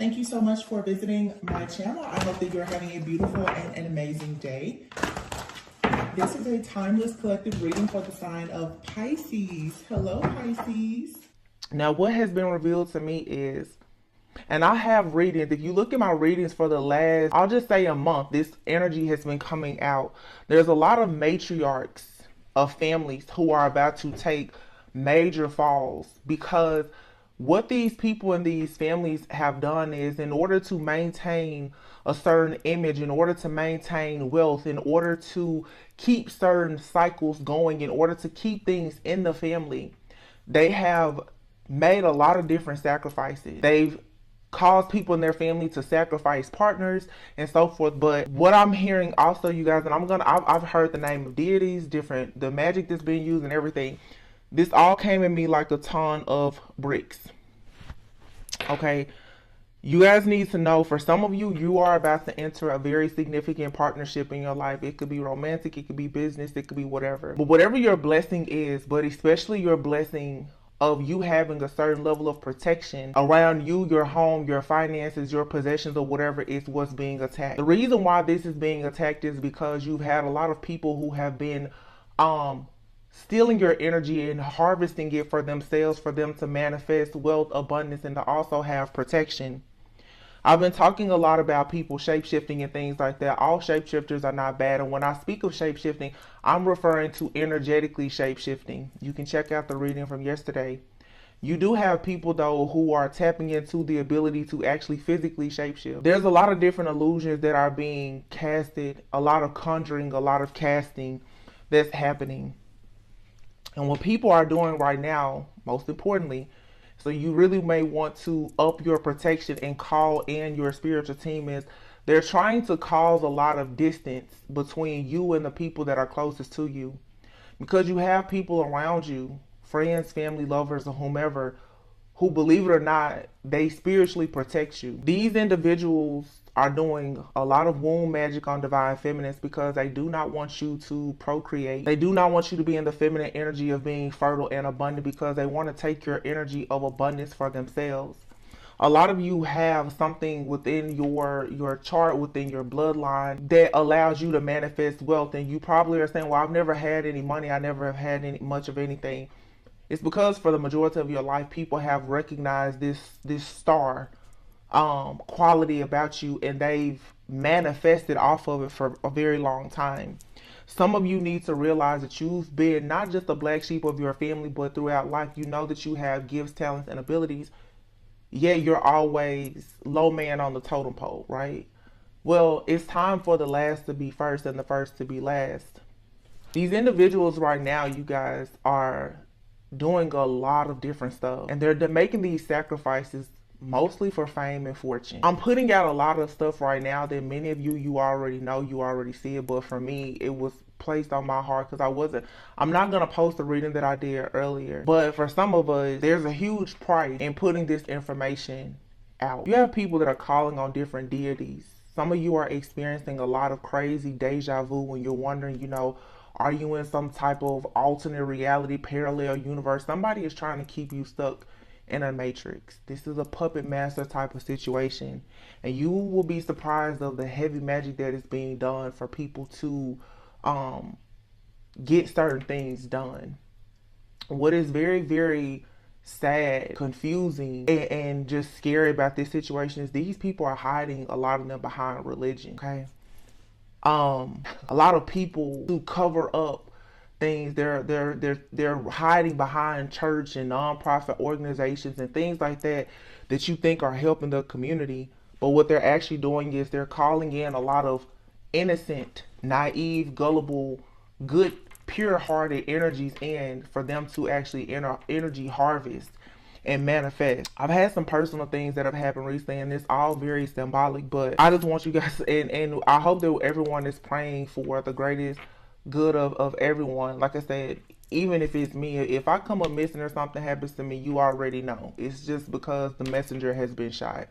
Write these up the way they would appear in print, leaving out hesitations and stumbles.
Thank you so much for visiting my channel. I hope that you're having a beautiful and an amazing day. This is a timeless collective reading for the sign of Pisces. Hello, Pisces. Now, what has been revealed to me is, and I have readings, if you look at my readings for the last, I'll just say a month, this energy has been coming out. There's a lot of matriarchs of families who are about to take major falls, because what these people in these families have done is, in order to maintain a certain image, in order to maintain wealth, in order to keep certain cycles going, in order to keep things in the family, they have made a lot of different sacrifices. They've caused people in their family to sacrifice partners and so forth. But what I'm hearing also, you guys, and I've heard the name of deities, the magic that's being used and everything. This all came at me like a ton of bricks. Okay, you guys need to know, for some of you, you are about to enter a very significant partnership in your life. It could be romantic, it could be business, it could be whatever. But whatever your blessing is, but especially your blessing of you having a certain level of protection around you, your home, your finances, your possessions, or whatever, is what's being attacked. The reason why this is being attacked is because you've had a lot of people who have been stealing your energy and harvesting it for themselves, for them to manifest wealth, abundance, and to also have protection. I've been talking a lot about people shape-shifting and things like that. All shapeshifters are not bad. And when I speak of shape-shifting, I'm referring to energetically shape-shifting. You can check out the reading from yesterday. You do have people, though, who are tapping into the ability to actually physically shapeshift. There's a lot of different illusions that are being casted, a lot of conjuring, a lot of casting that's happening. And what people are doing right now, most importantly, so you really may want to up your protection and call in your spiritual team, is they're trying to cause a lot of distance between you and the people that are closest to you. Because you have people around you, friends, family, lovers, or whomever, who, believe it or not, they spiritually protect you. These individuals are doing a lot of womb magic on divine feminines because they do not want you to procreate. They do not want you to be in the feminine energy of being fertile and abundant, because they want to take your energy of abundance for themselves. A lot of you have something within your chart, within your bloodline, that allows you to manifest wealth. And you probably are saying, well, I've never had any money. I never have had much of anything. It's because for the majority of your life, people have recognized this star quality about you, and they've manifested off of it for a very long time. Some of you need to realize that you've been not just the black sheep of your family, but throughout life, you know that you have gifts, talents, and abilities, yet you're always low man on the totem pole, right? Well, it's time for the last to be first and the first to be last. These individuals right now, you guys, are doing a lot of different stuff, and they're making these sacrifices mostly for fame and fortune. I'm putting out a lot of stuff right now that many of you already know, you already see it, but for me, it was placed on my heart because I'm not going to post the reading that I did earlier. But for some of us, there's a huge price in putting this information out. You have people that are calling on different deities. Some of you are experiencing a lot of crazy deja vu when you're wondering, are you in some type of alternate reality, parallel universe? Somebody is trying to keep you stuck in a matrix. This is a puppet master type of situation, and you will be surprised of the heavy magic that is being done for people to get certain things done. What is very, very sad, confusing, and just scary about this situation is these people are hiding a lot of them behind religion. Okay, a lot of people who cover up things, they're hiding behind church and nonprofit organizations and things like that you think are helping the community. But what they're actually doing is they're calling in a lot of innocent, naive, gullible, good, pure-hearted energies in for them to actually energy harvest and manifest. I've had some personal things that have happened recently, and it's all very symbolic, but I just want you guys, and I hope that everyone is praying for the greatest good of everyone. Like I said, even if it's me, if I come up missing or something happens to me, you already know. It's just because the messenger has been shot.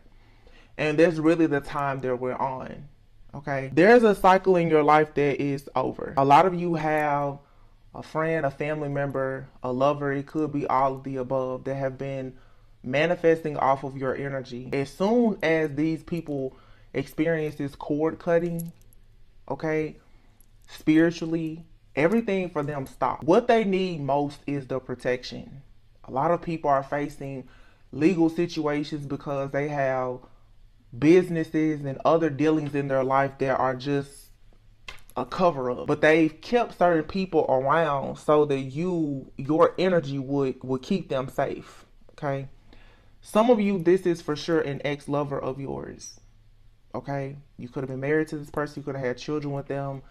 And that's really the time that we're on. Okay, there's a cycle in your life that is over. A lot of you have a friend, a family member, a lover, it could be all of the above, that have been manifesting off of your energy. As soon as these people experience this cord cutting, okay, spiritually, everything for them stops. What they need most is the protection. A lot of people are facing legal situations because they have businesses and other dealings in their life that are just a cover up, but they've kept certain people around so that your energy would keep them safe. Okay, some of you, this is for sure an ex-lover of yours. Okay, you could have been married to this person, you could have had children with them.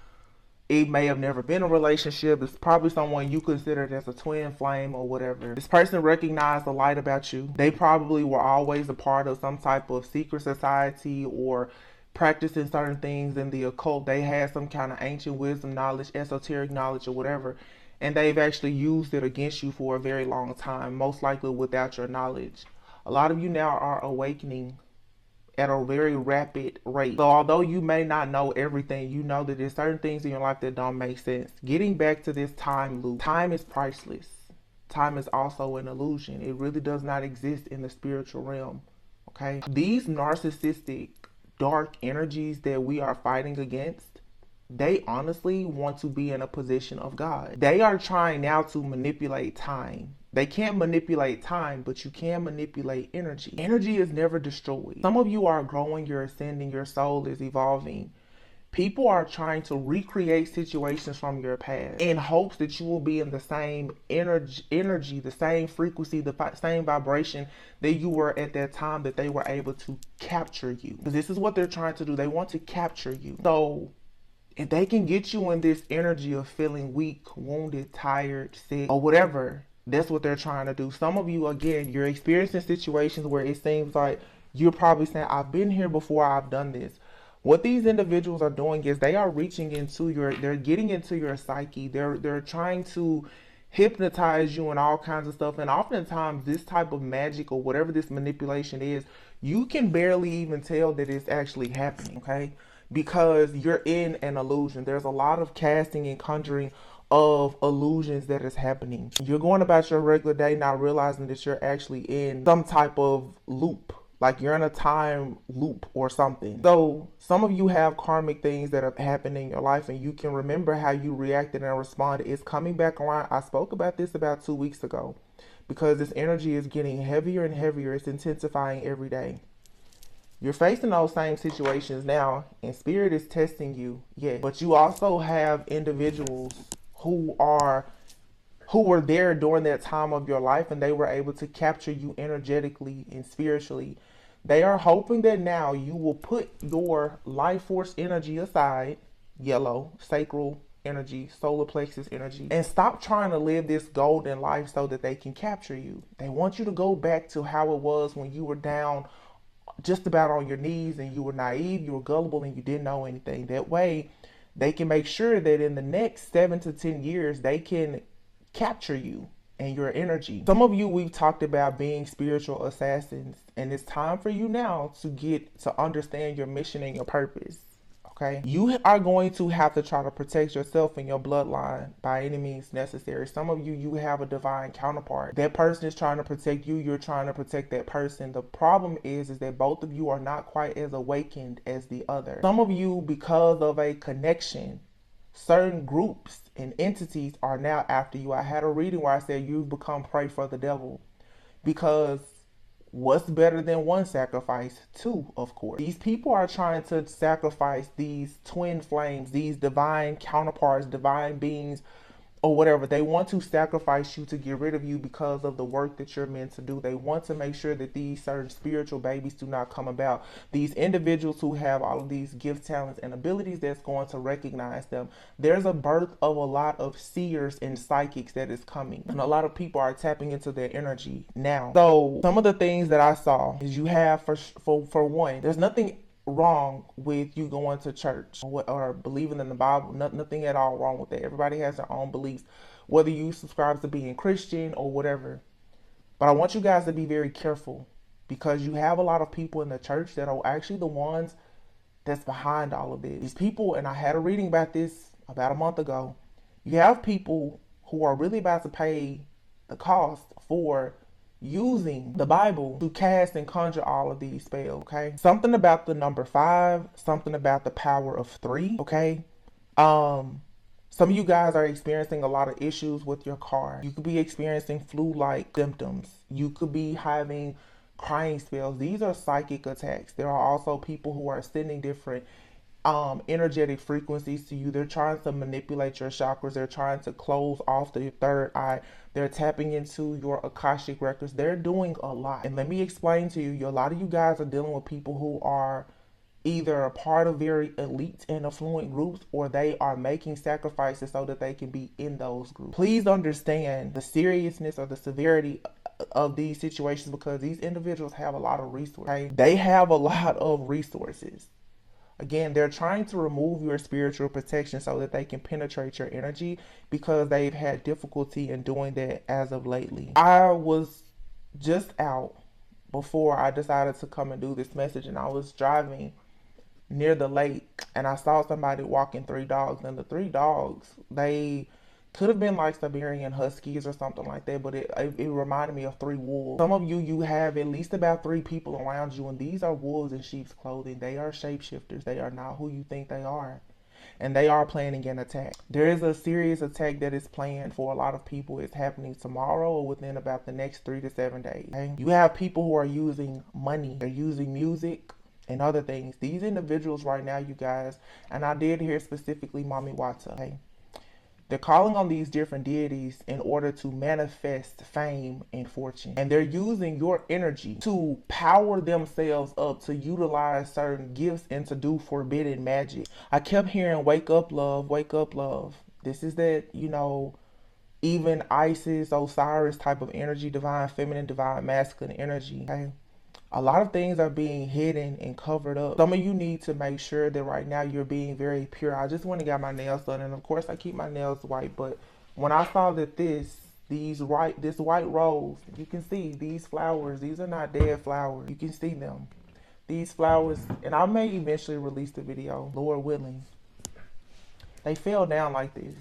It may have never been a relationship. It's probably someone you considered as a twin flame or whatever. This person recognized the light about you. They probably were always a part of some type of secret society or practicing certain things in the occult. They had some kind of ancient wisdom knowledge, esoteric knowledge or whatever, and they've actually used it against you for a very long time, most likely without your knowledge. A lot of you now are awakening at a very rapid rate. So although you may not know everything, you know that there's certain things in your life that don't make sense. Getting back to this time loop, time is priceless. Time is also an illusion. It really does not exist in the spiritual realm. Okay? These narcissistic, dark energies that we are fighting against, they honestly want to be in a position of God. They are trying now to manipulate time. They can't manipulate time, but you can manipulate energy. Energy is never destroyed. Some of you are growing, you're ascending, your soul is evolving. People are trying to recreate situations from your past in hopes that you will be in the same energy, the same frequency, the same vibration that you were at that time that they were able to capture you. Because this is what they're trying to do. They want to capture you. So if they can get you in this energy of feeling weak, wounded, tired, sick, or whatever, that's what they're trying to do. Some of you, again, you're experiencing situations where it seems like you're probably saying, I've been here before, I've done this. What these individuals are doing is they are reaching into they're getting into your psyche. They're trying to hypnotize you and all kinds of stuff. And oftentimes this type of magic or whatever this manipulation is, you can barely even tell that it's actually happening, okay? Because you're in an illusion. There's a lot of casting and conjuring of illusions that is happening. You're going about your regular day not realizing that you're actually in some type of loop. Like you're in a time loop or something. So some of you have karmic things that have happened in your life and you can remember how you reacted and responded. It's coming back around. I spoke about this about 2 weeks ago because this energy is getting heavier and heavier. It's intensifying every day. You're facing those same situations now and spirit is testing you. Yes. But you also have individuals who were there during that time of your life and they were able to capture you energetically and spiritually. They are hoping that now you will put your life force energy aside, yellow, sacral energy, solar plexus energy, and stop trying to live this golden life so that they can capture you. They want you to go back to how it was when you were down just about on your knees and you were naive, you were gullible, and you didn't know anything. That way, they can make sure that in the next 7 to 10 years, they can capture you and your energy. Some of you, we've talked about being spiritual assassins, and it's time for you now to get to understand your mission and your purpose. Okay, you are going to have to try to protect yourself and your bloodline by any means necessary. Some of you, you have a divine counterpart. That person is trying to protect you. You're trying to protect that person. The problem is that both of you are not quite as awakened as the other. Some of you, because of a connection, certain groups and entities are now after you. I had a reading where I said you've become prey for the devil because what's better than one sacrifice? Two, of course. These people are trying to sacrifice these twin flames, these divine counterparts, divine beings, or whatever. They want to sacrifice you to get rid of you because of the work that you're meant to do. They want to make sure that these certain spiritual babies do not come about. These individuals who have all of these gifts, talents, and abilities that's going to recognize them. There's a birth of a lot of seers and psychics that is coming. And a lot of people are tapping into their energy now. So some of the things that I saw is you have, for one, there's nothing wrong with you going to church or believing in the Bible. Nothing at all wrong with that. Everybody has their own beliefs, whether you subscribe to being Christian or whatever. But I want you guys to be very careful because you have a lot of people in the church that are actually the ones that's behind all of this. These people, and I had a reading about this about a month ago, you have people who are really about to pay the cost for using the Bible to cast and conjure all of these spells, okay? Something about the number 5, something about the power of 3, okay? Some of you guys are experiencing a lot of issues with your car. You could be experiencing flu-like symptoms. You could be having crying spells. These are psychic attacks. There are also people who are sending different energetic frequencies to you. They're trying to manipulate your chakras. They're trying to close off the third eye. They're tapping into your Akashic records. They're doing a lot. And let me explain to you, a lot of you guys are dealing with people who are either a part of very elite and affluent groups, or they are making sacrifices so that they can be in those groups. Please understand the seriousness or the severity of these situations, because these individuals have a lot of resources. Okay? They have a lot of resources. Again, they're trying to remove your spiritual protection so that they can penetrate your energy, because they've had difficulty in doing that as of lately. I was just out before I decided to come and do this message, and I was driving near the lake and I saw somebody walking 3 dogs, and the 3 dogs, they could have been like Siberian Huskies or something like that, but it reminded me of 3 wolves. Some of you have at least about 3 people around you, and these are wolves in sheep's clothing. They are shapeshifters. They are not who you think they are. And they are planning an attack. There is a serious attack that is planned for a lot of people. It's happening tomorrow or within about the next 3 to 7 days. Okay? You have people who are using money. They're using music and other things. These individuals right now, you guys, and I did hear specifically Mommy Wata, okay? They're calling on these different deities in order to manifest fame and fortune. And they're using your energy to power themselves up, to utilize certain gifts and to do forbidden magic. I kept hearing, wake up, love, wake up, love. This is that, you know, even Isis, Osiris type of energy, divine feminine, divine masculine energy, okay? A lot of things are being hidden and covered up. Some of you need to make sure that right now you're being very pure. I just went and got my nails done, and of course I keep my nails white, but when I saw that this white rose, you can see these flowers, these are not dead flowers. You can see them. These flowers, and I may eventually release the video, Lord willing. They fell down like this.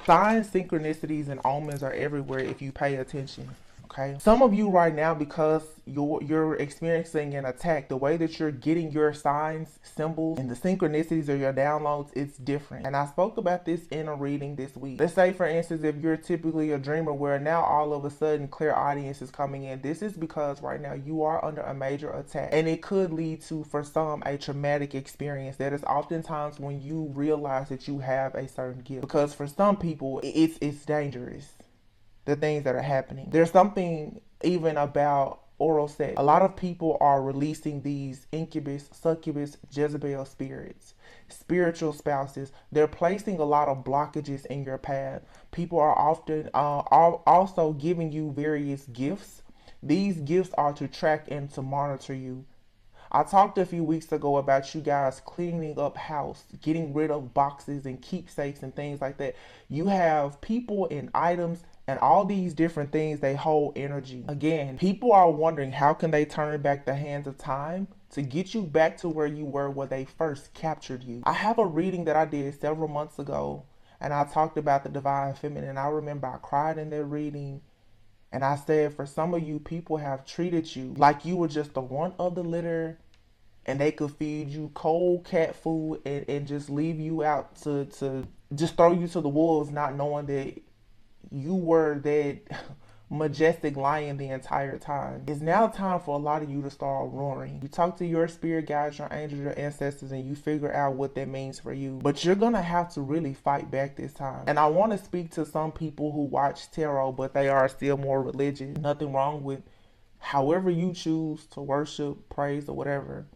Signs, synchronicities, and omens are everywhere if you pay attention. Okay. Some of you right now, because you're experiencing an attack, the way that you're getting your signs, symbols, and the synchronicities or your downloads, it's different. And I spoke about this in a reading this week. Let's say, for instance, if you're typically a dreamer where now all of a sudden clear audience is coming in, this is because right now you are under a major attack. And it could lead to, for some, a traumatic experience. That is oftentimes when you realize that you have a certain gift. Because for some people, it's dangerous. The things that are happening. There's something even about oral sex. A lot of people are releasing these incubus, succubus, Jezebel spirits, spiritual spouses. They're placing a lot of blockages in your path. People are often also giving you various gifts. These gifts are to track and to monitor you. I talked a few weeks ago about you guys cleaning up house, getting rid of boxes and keepsakes and things like that. You have people and items and all these different things, they hold energy. Again, people are wondering how can they turn back the hands of time to get you back to where you were when they first captured you. I have a reading that I did several months ago, and I talked about the divine feminine. I remember I cried in that reading, and I said, for some of you, people have treated you like you were just the runt of the litter, and they could feed you cold cat food and just leave you out to just throw you to the wolves, not knowing that you were that majestic lion the entire time. It's now time for a lot of you to start roaring. You talk to your spirit guides, your angels, your ancestors, and you figure out what that means for you. But you're gonna have to really fight back this time. And I want to speak to some people who watch tarot, but they are still more religious. Nothing wrong with however you choose to worship, praise, or whatever.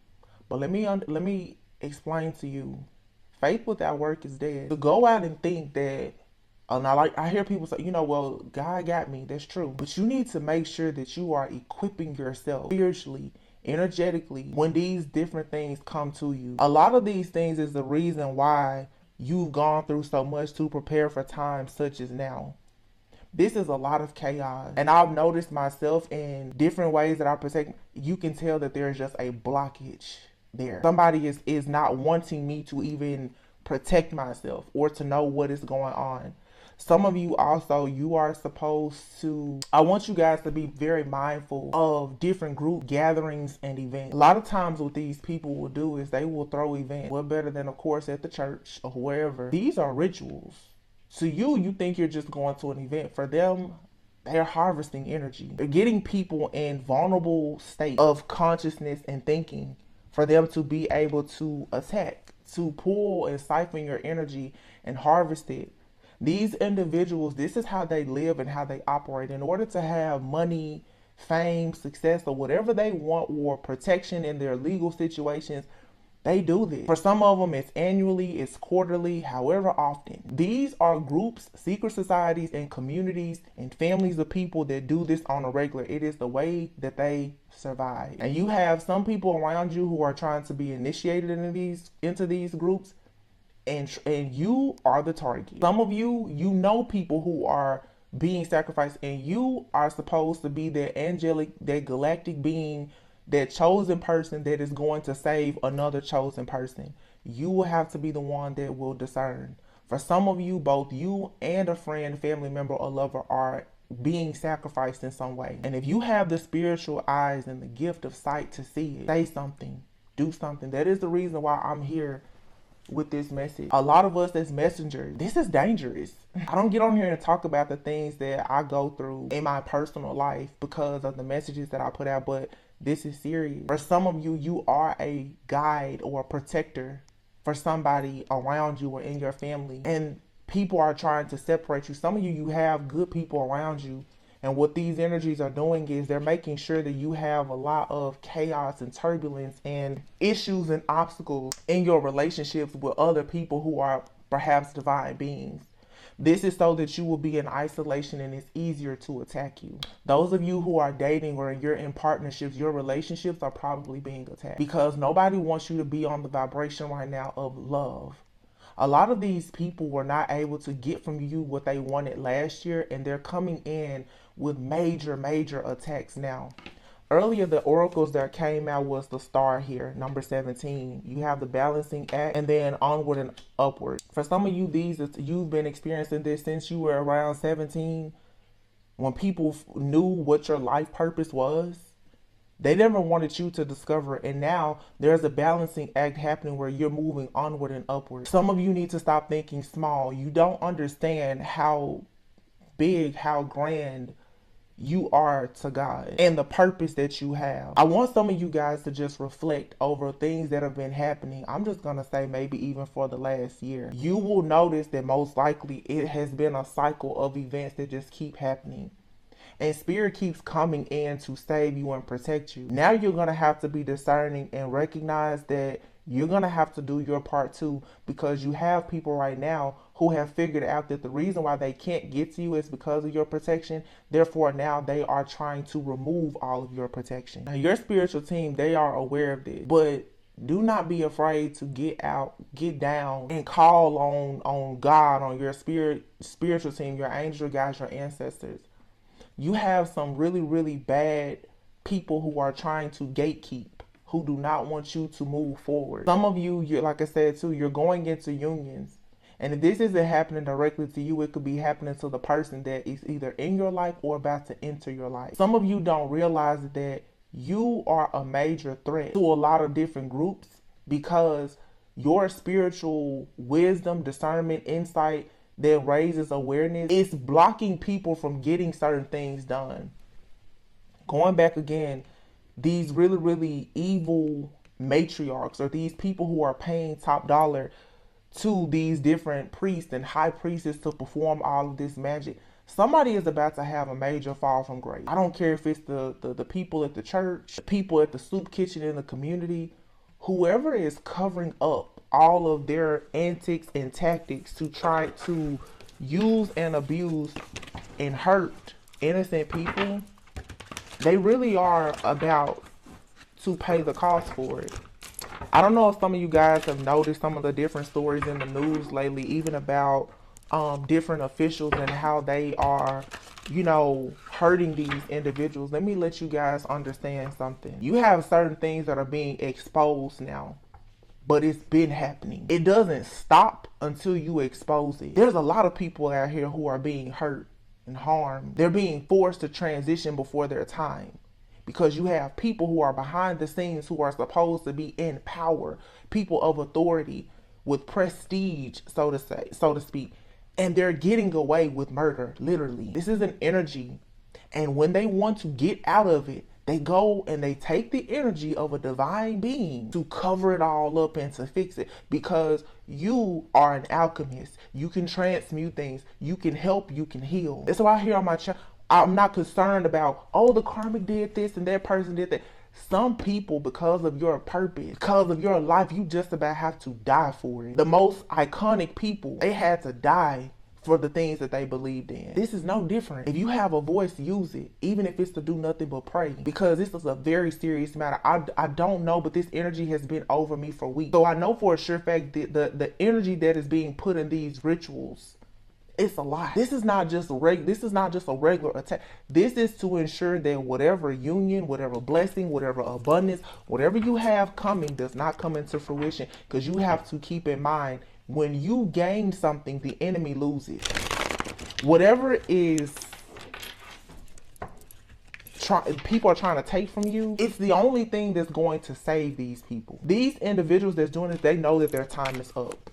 But let me explain to you. Faith without work is dead. To go out and think that, and I hear people say, you know, well, God got me. That's true. But you need to make sure that you are equipping yourself spiritually, energetically, when these different things come to you. A lot of these things is the reason why you've gone through so much to prepare for times such as now. This is a lot of chaos. And I've noticed myself in different ways that I protect. You can tell that there's just a blockage there. Somebody is not wanting me to even protect myself or to know what is going on. Some of you also, you are supposed to, I want you guys to be very mindful of different group gatherings and events. A lot of times what these people will do is they will throw events. What better than, of course, at the church or wherever. These are rituals. To you, you think you're just going to an event. For them, they're harvesting energy. They're getting people in vulnerable state of consciousness and thinking for them to be able to attack, to pull and siphon your energy and harvest it. These individuals, this is how they live and how they operate. In order to have money, fame, success, or whatever they want, or protection in their legal situations, they do this. For some of them, it's annually, it's quarterly, however often. These are groups, secret societies, and communities and families of people that do this on a regular. It is the way that they survive. And you have some people around you who are trying to be initiated into these groups, and you are the target. Some of you, you know people who are being sacrificed, and you are supposed to be that angelic, that galactic being, that chosen person that is going to save another chosen person. You will have to be the one that will discern. For some of you, both you and a friend, family member, or lover are being sacrificed in some way. And if you have the spiritual eyes and the gift of sight to see it, say something, do something. That is the reason why I'm here with this message. A lot of us as messengers, this is dangerous. I don't get on here and talk about the things that I go through in my personal life because of the messages that I put out, but this is serious. For some of you, you are a guide or a protector for somebody around you or in your family, and people are trying to separate you. Some of you, you have good people around you, and what these energies are doing is they're making sure that you have a lot of chaos and turbulence and issues and obstacles in your relationships with other people who are perhaps divine beings. This is so that you will be in isolation and it's easier to attack you. Those of you who are dating or you're in partnerships, your relationships are probably being attacked because nobody wants you to be on the vibration right now of love. A lot of these people were not able to get from you what they wanted last year, and they're coming in with major attacks now. Earlier, the oracles that came out was the star here, number 17. You have the balancing act, and then onward and upward. For some of you, you've been experiencing this since you were around 17. When people knew what your life purpose was, they never wanted you to discover it. And now there's a balancing act happening where you're moving onward and upward. Some of you need to stop thinking small. You don't understand how big, how grand you are to God and the purpose that you have. I want some of you guys to just reflect over things that have been happening. I'm just going to say maybe even for the last year. You will notice that most likely it has been a cycle of events that just keep happening. And spirit keeps coming in to save you and protect you. Now you're going to have to be discerning and recognize that you're going to have to do your part too, because you have people right now who have figured out that the reason why they can't get to you is because of your protection. Therefore, now they are trying to remove all of your protection. Now, your spiritual team, they are aware of this, but do not be afraid to get out, get down, and call on God, on your spiritual team, your angel guides, your ancestors. You have some really bad people who are trying to gatekeep, who do not want you to move forward. Some of you, like I said too, you're going into unions. And if this isn't happening directly to you, it could be happening to the person that is either in your life or about to enter your life. Some of you don't realize that you are a major threat to a lot of different groups because your spiritual wisdom, discernment, insight that raises awareness is blocking people from getting certain things done. Going back again, these really evil matriarchs or these people who are paying top dollar to these different priests and high priestesses to perform all of this magic. Somebody is about to have a major fall from grace. I don't care if it's the people at the church, the people at the soup kitchen in the community, whoever is covering up all of their antics and tactics to try to use and abuse and hurt innocent people, they really are about to pay the cost for it. I don't know if some of you guys have noticed some of the different stories in the news lately, even about different officials and how they are, hurting these individuals. Let me let you guys understand something. You have certain things that are being exposed now. but it's been happening. It doesn't stop until you expose it. There's a lot of people out here who are being hurt and harmed. They're being forced to transition before their time, because you have people who are behind the scenes who are supposed to be in power, people of authority with prestige, so to speak, and they're getting away with murder, literally. This is an energy, and when they want to get out of it, they go and they take the energy of a divine being to cover it all up and to fix it, because you are an alchemist. You can transmute things. You can help. You can heal. That's why I hear on my channel, I'm not concerned about, oh, the karmic did this and that person did that. Some people, because of your purpose, because of your life, you just about have to die for it. The most iconic people, they had to die for the things that they believed in. This is no different. If you have a voice, use it, even if it's to do nothing but pray, because this is a very serious matter. I don't know, but this energy has been over me for weeks. So I know for a sure fact that the energy that is being put in these rituals, it's a lot. This is not just a regular attack. This is to ensure that whatever union, whatever blessing, whatever abundance, whatever you have coming does not come into fruition, because you have to keep in mind, when you gain something, the enemy loses. Whatever is people are trying to take from you, it's the only thing that's going to save these people. These individuals that's doing this, they know that their time is up.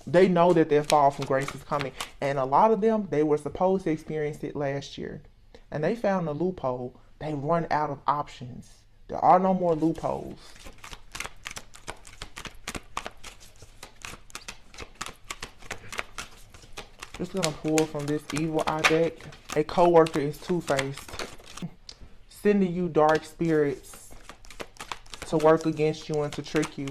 They know that their fall from grace is coming. And a lot of them, they were supposed to experience it last year, and they found a loophole. They run out of options. There are no more loopholes. Just gonna pull from this evil eye deck. A co-worker is two-faced, sending you dark spirits to work against you and to trick you.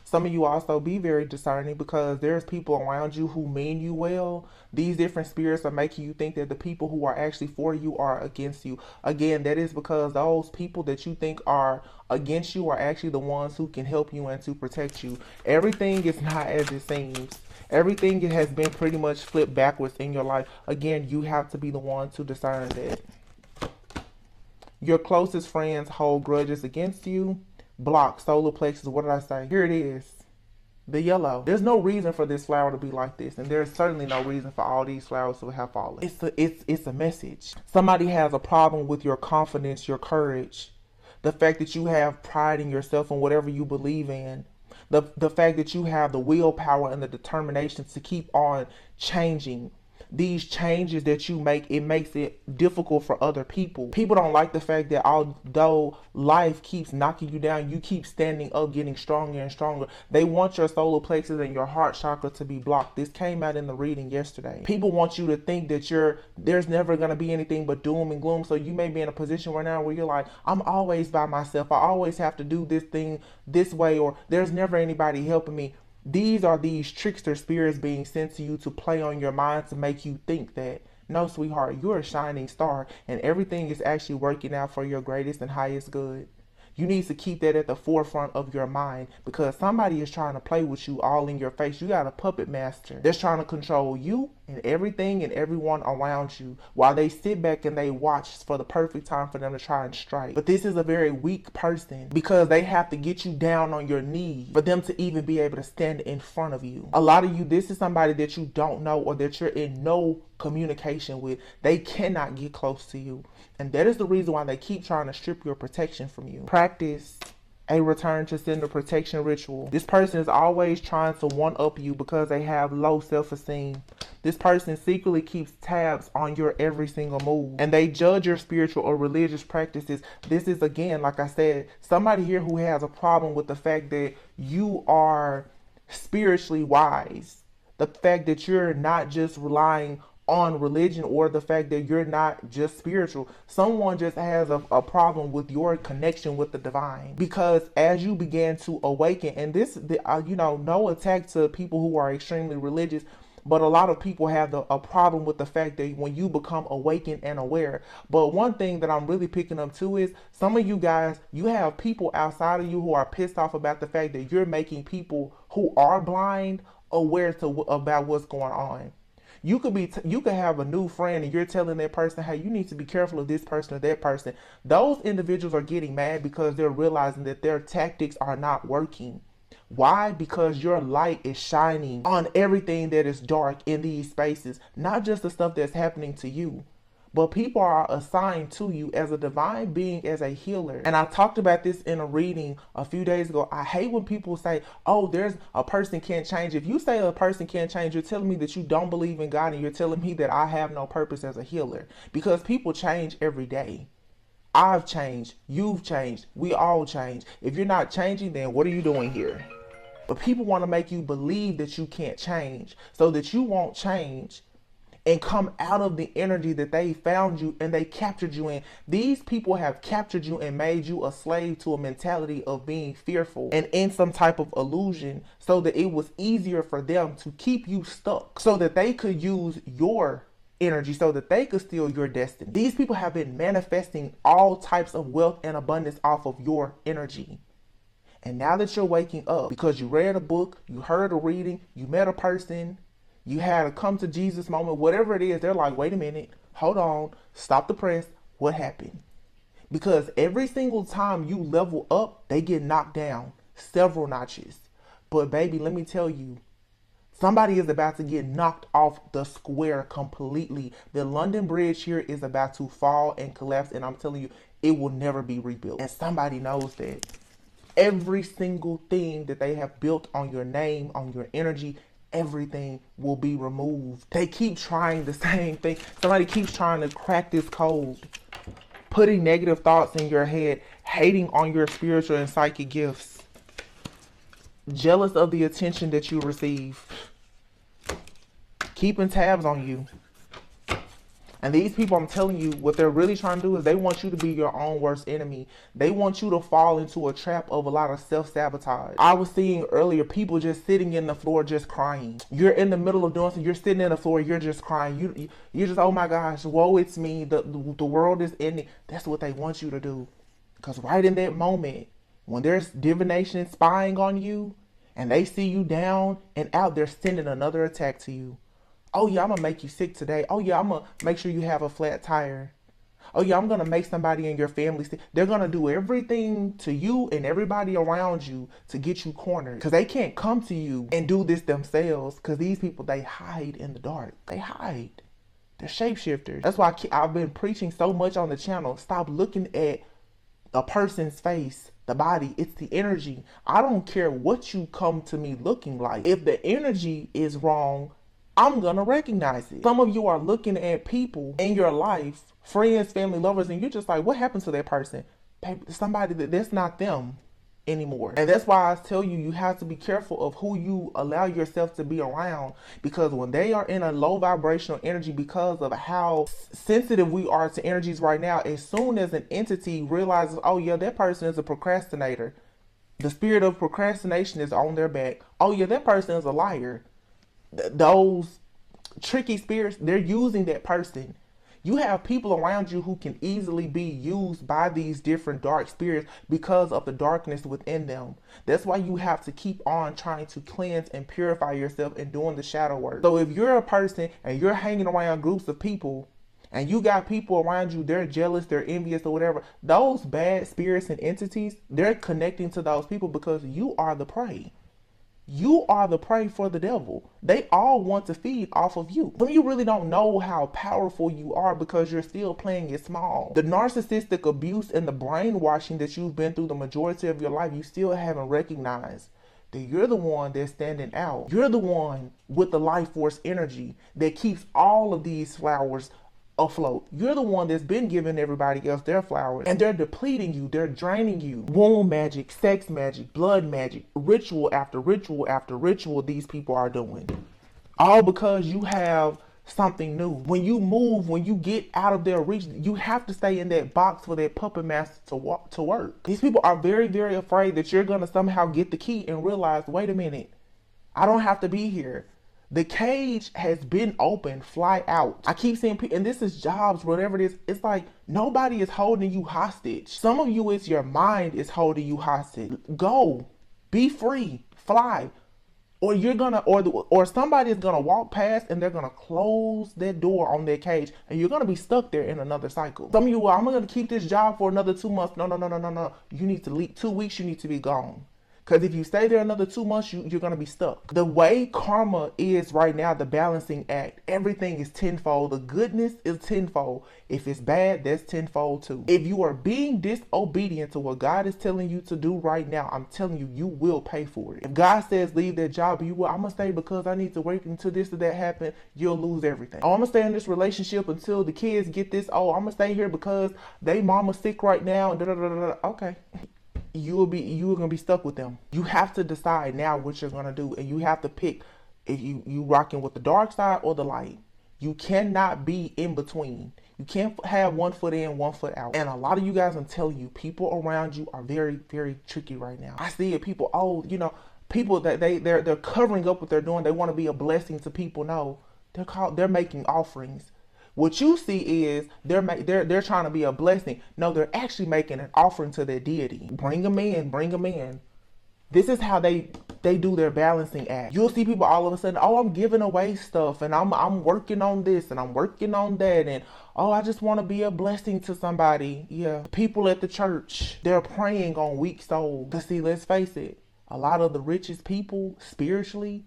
Some of you also be very discerning, because there's people around you who mean you well. These different spirits are making you think that the people who are actually for you are against you. Again, that is because those people that you think are against you are actually the ones who can help you and to protect you. Everything is not as it seems. Everything has been pretty much flipped backwards in your life. Again, you have to be the one to discern that. Your closest friends hold grudges against you. Block, solar plexus, what did I say? Here it is. The yellow. There's no reason for this flower to be like this, and there's certainly no reason for all these flowers to have fallen. It's a message. Somebody has a problem with your confidence, your courage, the fact that you have pride in yourself and whatever you believe in. The fact that you have the willpower and the determination to keep on changing. These changes that you make, it makes it difficult for other people. People don't like the fact that although life keeps knocking you down, you keep standing up, getting stronger and stronger. They want your solar plexus and your heart chakra to be blocked. This came out in the reading yesterday. People want you to think that there's never going to be anything but doom and gloom. So you may be in a position right now where you're like, I'm always by myself. I always have to do this thing this way, or there's never anybody helping me. These are these trickster spirits being sent to you to play on your mind, to make you think that, no, sweetheart, you're a shining star and everything is actually working out for your greatest and highest good. You need to keep that at the forefront of your mind, because somebody is trying to play with you all in your face. You got a puppet master that's trying to control you and everything and everyone around you, while they sit back and they watch for the perfect time for them to try and strike. But this is a very weak person, because they have to get you down on your knees for them to even be able to stand in front of you. A lot of you, this is somebody that you don't know or that you're in no communication with. They cannot get close to you, and that is the reason why they keep trying to strip your protection from you. Practice a return to sender protection ritual. This person is always trying to one-up you because they have low self-esteem. This person secretly keeps tabs on your every single move, and they judge your spiritual or religious practices. This is, again, like I said, somebody here who has a problem with the fact that you are spiritually wise. The fact that you're not just relying on religion, or the fact that you're not just spiritual. Someone just has a problem with your connection with the divine, because as you begin to awaken, and no attack to people who are extremely religious, but a lot of people have a problem with the fact that when you become awakened and aware. But one thing that I'm really picking up too is some of you guys, you have people outside of you who are pissed off about the fact that you're making people who are blind aware about what's going on. You could you could have a new friend and you're telling that person, hey, you need to be careful of this person or that person. Those individuals are getting mad because they're realizing that their tactics are not working. Why? Because your light is shining on everything that is dark in these spaces, not just the stuff that's happening to you. But people are assigned to you as a divine being, as a healer. And I talked about this in a reading a few days ago. I hate when people say, oh, there's a person can't change. If you say a person can't change, you're telling me that you don't believe in God, and you're telling me that I have no purpose as a healer. Because people change every day. I've changed. You've changed. We all change. If you're not changing, then what are you doing here? But people want to make you believe that you can't change so that you won't change and come out of the energy that they found you and they captured you in. These people have captured you and made you a slave to a mentality of being fearful and in some type of illusion, so that it was easier for them to keep you stuck, so that they could use your energy, so that they could steal your destiny. These people have been manifesting all types of wealth and abundance off of your energy. And now that you're waking up because you read a book, you heard a reading, you met a person, you had a come to Jesus moment, whatever it is, they're like, wait a minute, hold on, stop the press, what happened? Because every single time you level up, they get knocked down several notches. But baby, let me tell you, somebody is about to get knocked off the square completely. The London Bridge here is about to fall and collapse, and I'm telling you, it will never be rebuilt. And somebody knows that. Every single thing that they have built on your name, on your energy, everything will be removed. They keep trying the same thing. Somebody keeps trying to crack this code, putting negative thoughts in your head, hating on your spiritual and psychic gifts, jealous of the attention that you receive, keeping tabs on you. And these people, I'm telling you, what they're really trying to do is they want you to be your own worst enemy. They want you to fall into a trap of a lot of self-sabotage. I was seeing earlier people just sitting in the floor just crying. You're in the middle of doing something, you're sitting in the floor, you're just crying. You're just, oh my gosh, woe it's me, the world is ending. That's what they want you to do. Because right in that moment, when there's divination spying on you, and they see you down and out, they're sending another attack to you. Oh yeah, I'm gonna make you sick today. Oh yeah, I'm gonna make sure you have a flat tire. Oh yeah, I'm gonna make somebody in your family sick. They're gonna do everything to you and everybody around you to get you cornered, because they can't come to you and do this themselves, because these people, they hide in the dark. They hide. They're shapeshifters. That's why I've been preaching so much on the channel. Stop looking at a person's face, the body. It's the energy. I don't care what you come to me looking like. If the energy is wrong, I'm gonna recognize it. Some of you are looking at people in your life, friends, family, lovers, and you're just like, what happened to that person? Baby, somebody that's not them anymore. And that's why I tell you, you have to be careful of who you allow yourself to be around, because when they are in a low vibrational energy, because of how sensitive we are to energies right now, as soon as an entity realizes, oh yeah, that person is a procrastinator, the spirit of procrastination is on their back. Oh yeah, that person is a liar. Those tricky spirits, they're using that person. You have people around you who can easily be used by these different dark spirits because of the darkness within them. That's why you have to keep on trying to cleanse and purify yourself and doing the shadow work. So if you're a person and you're hanging around groups of people and you got people around you, they're jealous, they're envious or whatever, those bad spirits and entities, they're connecting to those people because you are the prey. You are the prey for the devil. They all want to feed off of you. But you really don't know how powerful you are because you're still playing it small. The narcissistic abuse and the brainwashing that you've been through the majority of your life, you still haven't recognized that you're the one that's standing out. You're the one with the life force energy that keeps all of these flowers afloat. You're the one that's been giving everybody else their flowers, and they're depleting you, they're draining you. Womb magic, sex magic, blood magic, ritual after ritual after ritual these people are doing. All because you have something new. When you move, when you get out of their reach, you have to stay in that box for that puppet master to work. These people are very, very afraid that you're gonna somehow get the key and realize, wait a minute, I don't have to be here. The cage has been opened, fly out. I keep seeing people, and this is jobs, whatever it is, it's like nobody is holding you hostage. Some of you, it's your mind is holding you hostage. Go, be free, fly. Or you're gonna, or somebody is gonna walk past and they're gonna close that door on their cage, and you're gonna be stuck there in another cycle. Some of you, well, I'm gonna keep this job for another 2 months. No, no, no, no, no, no. You need to leave 2 weeks. You need to be gone. Because if you stay there another 2 months, you're going to be stuck. The way karma is right now, the balancing act, everything is tenfold. The goodness is tenfold. If it's bad, that's tenfold too. If you are being disobedient to what God is telling you to do right now, I'm telling you, you will pay for it. If God says leave that job, you will, I'm going to stay because I need to wait until this or that happen, you'll lose everything. Oh, I'm going to stay in this relationship until the kids get this. Oh, I'm going to stay here because they mama's sick right now. Okay. You're gonna be stuck with them. You have to decide now what you're gonna do, and you have to pick if you rocking with the dark side or the light. You cannot be in between. You can't have 1 foot in, 1 foot out. And a lot of you guys, I'm telling you, people around you are very, very tricky right now. I see it. People, people that they're covering up what they're doing. They want to be a blessing to people. No, they're making offerings. What you see is they're trying to be a blessing. No, they're actually making an offering to their deity. Bring them in, bring them in. This is how they do their balancing act. You'll see people all of a sudden, oh, I'm giving away stuff and I'm working on this and I'm working on that, and oh, I just want to be a blessing to somebody. Yeah. People at the church, they're preying on weak souls. Because see, let's face it, a lot of the richest people spiritually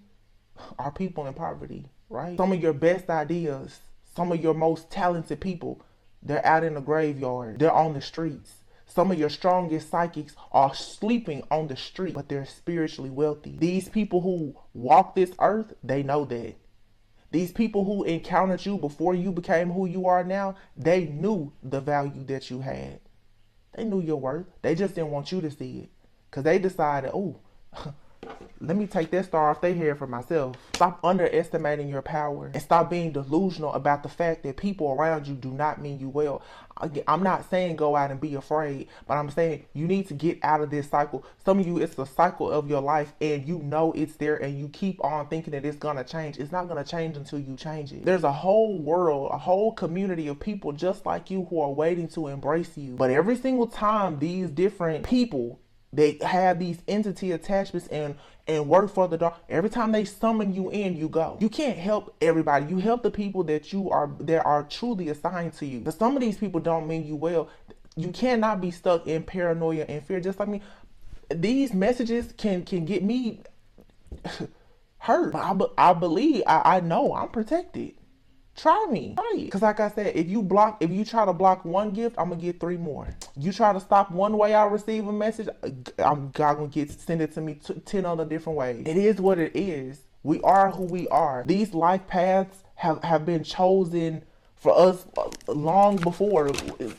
are people in poverty, right? Some of your best ideas, some of your most talented people, they're out in the graveyard. They're on the streets. Some of your strongest psychics are sleeping on the street, but they're spiritually wealthy. These people who walk this earth, they know that. These people who encountered you before you became who you are now, they knew the value that you had. They knew your worth. They just didn't want you to see it. Because they decided, oh, let me take that star off their head for myself. Stop underestimating your power and stop being delusional about the fact that people around you do not mean you well. I'm not saying go out and be afraid, but I'm saying you need to get out of this cycle. Some of you, it's the cycle of your life and you know it's there and you keep on thinking that it's going to change. It's not going to change until you change it. There's a whole world, a whole community of people just like you who are waiting to embrace you. But every single time these different people, they have these entity attachments and work for the dark. Every time they summon you in, you go. You can't help everybody. You help the people that are truly assigned to you. But some of these people don't mean you well. You cannot be stuck in paranoia and fear. Just like me, these messages can get me hurt. But I believe, I know I'm protected. Try me. Try it. Because like I said, if you try to block one gift, I'm going to get 3 more. You try to stop one way I receive a message, God going to send it to me 10 other different ways. It is what it is. We are who we are. These life paths have been chosen for us long before.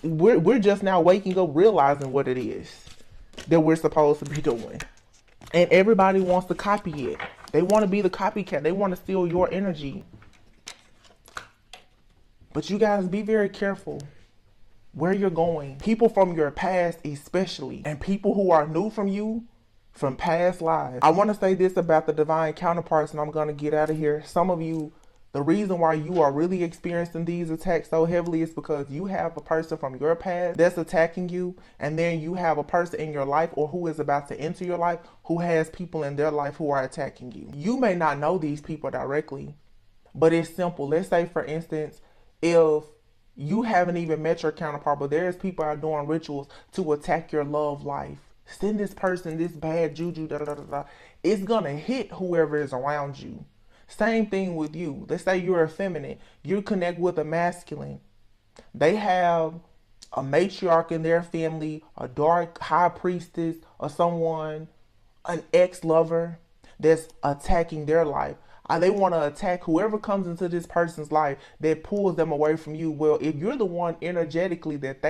We're just now waking up realizing what it is that we're supposed to be doing. And everybody wants to copy it. They want to be the copycat. They want to steal your energy. But you guys, be very careful where you're going. People from your past especially, and people who are new from you, from past lives. I want to say this about the divine counterparts, and I'm going to get out of here. Some of you, the reason why you are really experiencing these attacks so heavily is because you have a person from your past that's attacking you, and then you have a person in your life or who is about to enter your life who has people in their life who are attacking you. You may not know these people directly, but it's simple. Let's say, for instance, if you haven't even met your counterpart, but there's people out doing rituals to attack your love life, send this person this bad juju, it's gonna hit whoever is around you. Same thing with you. Let's say you're a feminine, you connect with a masculine. They have a matriarch in their family, a dark high priestess, or someone, an ex-lover that's attacking their life. They want to attack whoever comes into this person's life that pulls them away from you. Well, if you're the one energetically that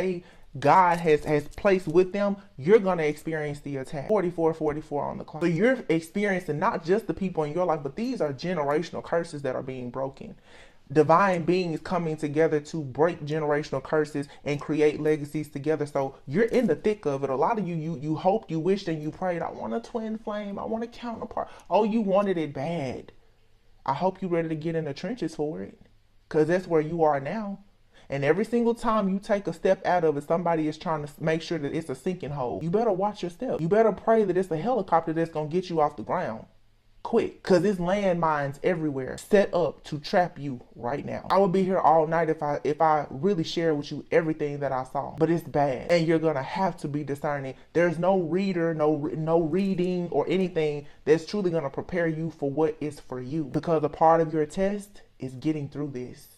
God has placed with them, you're going to experience the attack. 44 on the clock. So you're experiencing not just the people in your life, but these are generational curses that are being broken. Divine beings coming together to break generational curses and create legacies together. So you're in the thick of it. A lot of you hoped, you wished, and you prayed, I want a twin flame. I want a counterpart. Oh, you wanted it bad. I hope you're ready to get in the trenches for it, because that's where you are now. And every single time you take a step out of it, somebody is trying to make sure that it's a sinking hole. You better watch your step. You better pray that it's a helicopter that's going to get you off the ground. quick, because there's landmines everywhere set up to trap you right now. I would be here all night if I really share with you everything that I saw, but it's bad, and you're gonna have to be discerning. There's no reader, no reading or anything that's truly gonna prepare you for what is for you, because a part of your test is getting through this.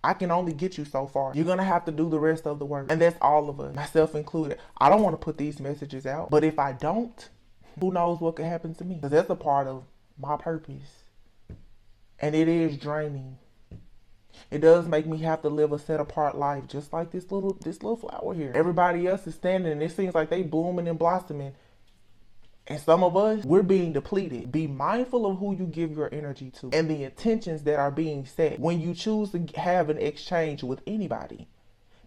I can only get you so far. You're gonna have to do the rest of the work, and that's all of us, myself included. I don't want to put these messages out, but if I don't, who knows what could happen to me? Because that's a part of my purpose, and it is draining. It does make me have to live a set apart life, just like this little flower here. Everybody else is standing, and it seems like they blooming and blossoming, and some of us, we're being depleted. Be mindful of who you give your energy to and the intentions that are being set when you choose to have an exchange with anybody.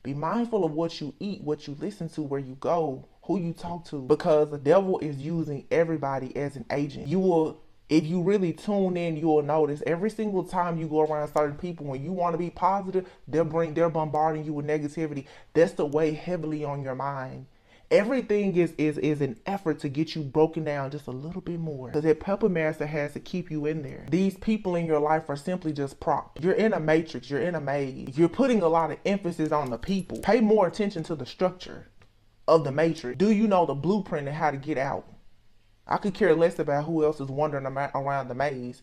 Be mindful of what you eat, what you listen to, where you go, who you talk to, because the devil is using everybody as an agent. You will, if you really tune in, you will notice every single time you go around certain people, when you want to be positive, they're bombarding you with negativity. That's to weigh heavily on your mind. Everything is an effort to get you broken down just a little bit more, because that puppet master has to keep you in there. These people in your life are simply just props. You're in a matrix, you're in a maze. You're putting a lot of emphasis on the people. Pay more attention to the structure of the matrix. Do you know the blueprint and how to get out? I could care less about who else is wandering around the maze.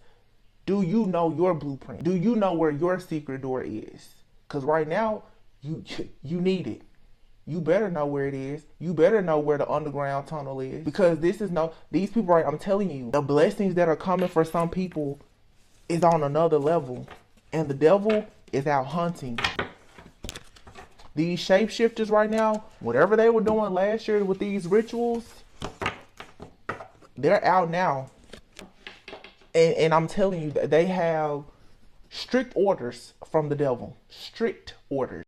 Do you know your blueprint? Do you know where your secret door is? Because right now, you need it. You better know where it is. You better know where the underground tunnel is. Because these people, right, I'm telling you, the blessings that are coming for some people is on another level. And the devil is out hunting. These shapeshifters right now, whatever they were doing last year with these rituals, they're out now. And I'm telling you, they have strict orders from the devil. Strict orders.